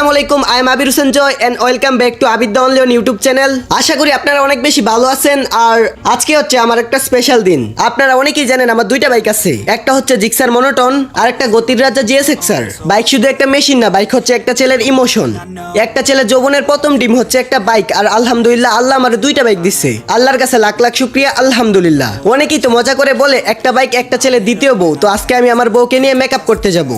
আসসালামু আলাইকুম, I am Abir Hossain Joy and welcome back to Abid the only on YouTube channel. আশা করি আপনারা অনেক বেশি ভালো আছেন। আর আজকে হচ্ছে আমার একটা স্পেশাল দিন। আপনারা অনেকেই জানেন আমার দুইটা বাইক আছে, একটা হচ্ছে জিক্সার মনোটন আর একটা গতির রাজা জিএসএক্সআর। বাইক শুধু একটা মেশিন না, বাইক হচ্ছে একটা ছেলের ইমোশন। একটা ছেলের যৌবনের প্রথম ডিম হচ্ছে একটা বাইক। আর আলহামদুলিল্লাহ আল্লাহ আমার দুইটা বাইক দিচ্ছে, আল্লাহর কাছে লাখ লাখ শুকরিয়া আলহামদুলিল্লাহ। অনেকেই তো মজা করে বলে একটা বাইক একটা ছেলে দ্বিতীয় বউ। তো আজকে আমি আমার বউকে নিয়ে মেকআপ করতে যাব,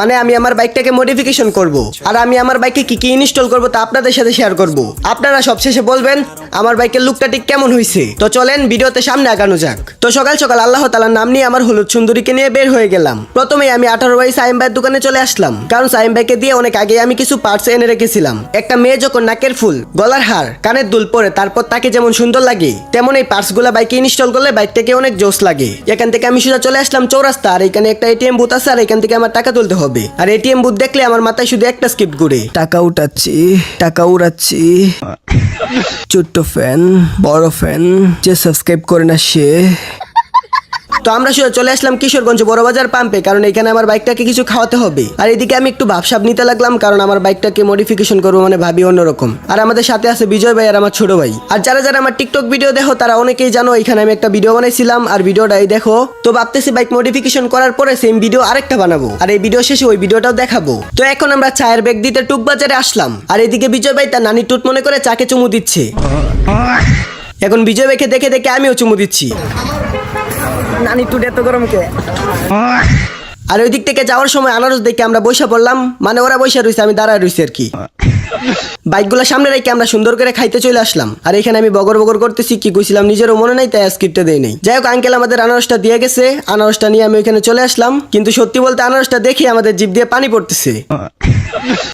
মানে আমি আমার বাইকটাকে মডিফিকেশন করব। আর আমি আমার বাইকে কি কি ইনস্টল করব তা আপনাদের সাথে শেয়ার করব। আপনারা সবশেষে বলবেন আমার বাইকের লুকটা ঠিক কেমন হয়েছে। তো চলেন ভিডিওতে সামনে আগানো যাক। তো সকাল সকাল আল্লাহ তাআলার নাম নিয়ে আমার হলুদ সুন্দরীকে নিয়ে বের হয়ে গেলাম। প্রথমেই আমি 18 বাই সাইম ভাইয়ের দোকানে চলে আসলাম, কারণ সাইম ভাইকে দিয়ে অনেক আগে আমি কিছু পার্টস এনে রেখেছিলাম। একটা মেয়ে যখন নাকের ফুল, গলার হার, কানের দুল পরে তারপর তাকে যেমন সুন্দর লাগে, তেমন এই পার্টসগুলো বাইকে ইনস্টল করলে বাইকটাকে অনেক জোস লাগে। এখান থেকে আমি সোজা চলে আসলাম চৌরাস্তা। আর এখানে একটা এটিএম বুথ আছে, আর এখান থেকে আমার টাকা তুলতে হবে। আর এটিএম বুথ দেখলে আমার মাথায় শুধু একটা স্ক্রিপ্ট ঘুরে, টাকা উঠাচ্ছি, টাকা উড়াচ্ছি। ছোট্ট ফ্যান, বড় ফ্যান, যে সাবস্ক্রাইব করে না সে। তো আমরা চলে আসলাম কিশোরগঞ্জ বড় বাজার পাম্পে, কারণ এখানে আমার বাইকটাকে কিছু খাওয়াতে হবে। আর এদিকে আমি একটু ভাবসাব নিতে লাগলাম, কারণ আমার বাইকটাকে মডিফিকেশন করবো, মানে ভাবি অন্যরকম। আর আমাদের সাথে আছে বিজয় ভাই আর আমার ছোট ভাই। আর যারা যারা আমার টিকটক ভিডিও দেখো তারা অনেকেই জানো এখানে আমি একটা ভিডিও বানাইছিলাম, আর ভিডিওটাই দেখো। তো ভাবতেছি বাইক মডিফিকেশন করার পরে সেম ভিডিও আরেকটা বানাবো, আর এই ভিডিও শেষে ওই ভিডিওটাও দেখাবো। তো এখন আমরা চায়ের ব্যাগ দিতে টুক বাজারে আসলাম। আর এদিকে বিজয় ভাই তার নানির টুট মনে করে চাকে চুমু দিচ্ছে। এখন বিজয় ভাইকে দেখে দেখে আমিও চুমু দিচ্ছি। নানি টুট এত গরম কে? আর ওই দিক থেকে যাওয়ার সময় আনারস দেখে আমরা বসে পড়লাম, মানে ওরা বসে রয়েছে আমি দাঁড়ায় রয়েছি আর কি। বাইকগুলো সামনে রেখে আমরা সুন্দর করে খাইতে চলে আসলাম। আর এখানে আমি বগর বগর করতেছি, কি কইছিলাম নিজেরও মনে নাই, তাই স্ক্রিপ্টে দেই নাই। যাই হোক, আঙ্কেল আমাদের আনারসটা দিয়ে গেছে। আনারসটা নিয়ে আমি ওইখানে চলে আসলাম, কিন্তু সত্যি বলতে আনারসটা দেখে আমাদের জিভ দিয়ে পানি পড়তেছে।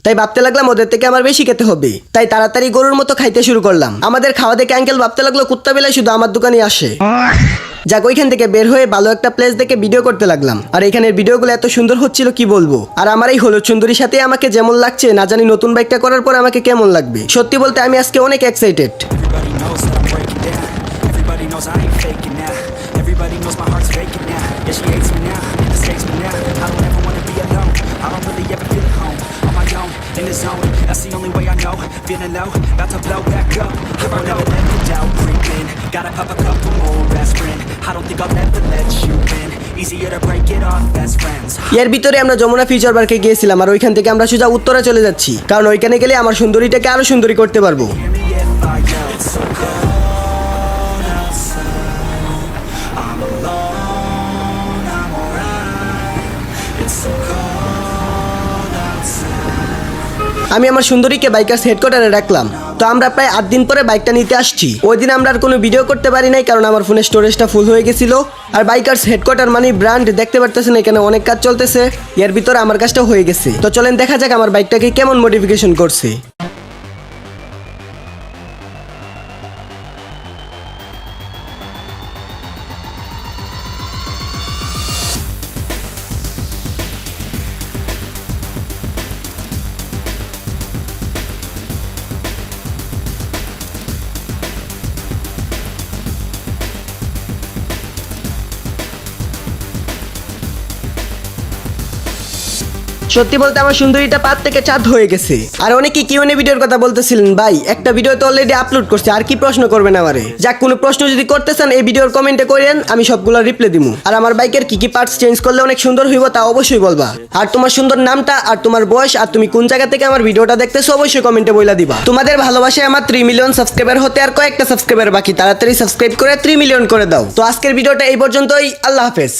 তাই ভাবতে লাগলাম ওদের থেকে আমার বেশি খেতে হবে, তাই তাড়াতাড়ি গরুর মতো খাইতে শুরু করলাম। আমাদের খাওয়া দেখে আঙ্কেল ভাবতে লাগলো কুত্তা বেলায় শুধু আমার দোকানে আসে। যাক, ওইখান থেকে বের হয়ে ভালো একটা প্লেস দেখে ভিডিও করতে লাগলাম। আর এখানের ভিডিওগুলো এত সুন্দর হচ্ছিল কি বলবো। আর আমার এই হলুদ সুন্দরীর সাথে আমাকে যেমন লাগছে, না জানি নতুন বাইকটা করার পর আমাকে কেমন লাগবে। সত্যি বলতে আমি আজকে অনেক excited. In the zone, that's the only way I know. Feeling low, about to blow back up. I won't ever let the doubt creep in. Gotta pop a couple more aspirin. I don't think I'll ever let you in. Easier to break it off best friends. এর ভিতরে আমরা Jamuna future পার্কে গিয়েছিলাম, আর ওইখান থেকে আমরা সোজা উত্তরা চলে যাচ্ছি, কারণ ওইখানে গেলে আমার সুন্দরীটাকে আরো সুন্দরী করতে পারবো। আমি আমার সুন্দরীকে বাইকার্স হেডকোয়ার্টারে রাখলাম। তো আমরা প্রায় 8 দিন পরে বাইকটা নিতে আসছি। ওই দিন আমরা আর কোনো ভিডিও করতে পারি নাই, কারণ আমার ফোনের স্টোরেজটা ফুল হয়ে গেছিল। আর বাইকার্স হেডকোয়ার্টার মানে ব্র্যান্ড, দেখতে পারতেছেন এখানে অনেক কাজ চলতেছে। এর ভিতরে আমার কাজটা হয়ে গেছে। তো চলেন দেখা যাক আমার বাইকটাকে কেমন মডিফিকেশন করছে। সত্যি বলতে আমার সুন্দরীটা 5 থেকে 4 হয়ে গেছে। আর অনেকেই কিউএনএ ভিডিওর কথা বলতেছিলেন, ভাই একটা ভিডিও তো অলরেডি আপলোড করছে, আর কি প্রশ্ন করবেন আমারে? যাক, কোনো প্রশ্ন যদি করতে চান এই ভিডিওর কমেন্টে করেন, আমি সবগুলো রিপ্লাই দিমু। আর আমার বাইকের কি কি পার্টস চেঞ্জ করলে অনেক সুন্দর হইব তা অবশ্যই বলবা। আর তোমার সুন্দর নামটা, আর তোমার বয়স, আর তুমি কোন জায়গা থেকে আমার ভিডিওটা দেখতেছো অবশ্যই কমেন্টে বইলা দিবা। তোমাদের ভালোবাসায় আমার 3 মিলিয়ন সাবস্ক্রাইবার হতে আর কয়েকটা সাবস্ক্রাইবার বাকি, তাড়াতাড়ি সাবস্ক্রাইব করে 3 মিলিয়ন করে দাও। তো আজকের ভিডিওটা এই পর্যন্তই, আল্লাহ হাফেজ।